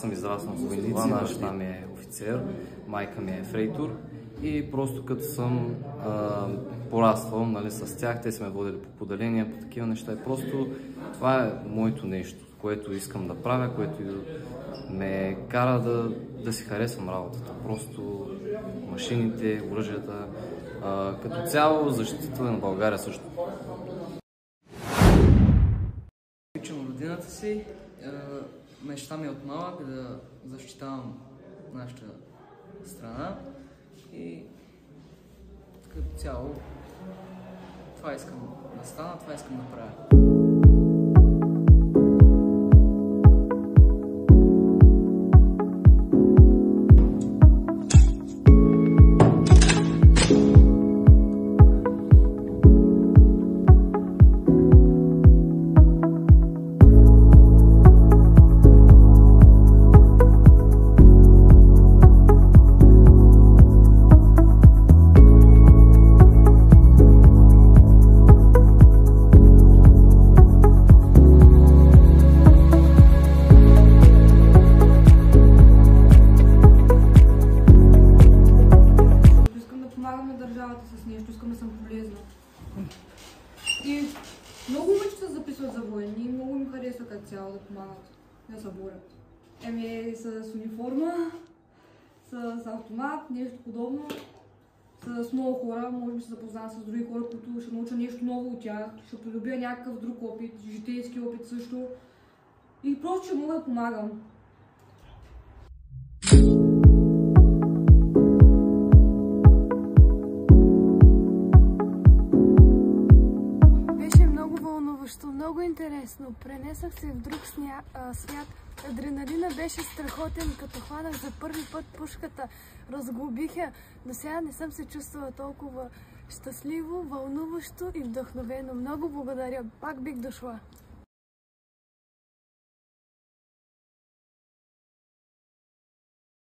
съм израснал с войници, баща ми е офицер, майка ми е ефрейтор и просто като съм пораствал, нали, с тях, те са ме водили по поделения, по такива неща и просто това е моето нещо, което искам да правя, което ме кара да си харесвам работата. Просто машините, оръжията, като цяло защитата на България също. Обичам родината си, мечта ми е от малък да защитавам нашата страна и като цяло това искам да стана, това искам да правя. Държавата с нещо, искам да съм полезна. И много момичета се записват за военни, много им харесва като цяло да помагат, да се борят. С униформа, с автомат, нещо подобно, с много хора, може би се запознавам с други хора, които ще науча нещо ново от тях, ще придобия някакъв друг опит, житейски опит също и просто ще мога да помагам. Много интересно. Пренесах се в друг свят. Адреналина беше страхотен, като хванах за първи път пушката. Разглобиха, но сега не съм се чувствала толкова щастливо, вълнуващо и вдъхновено. Много благодаря. Пак бих дошла.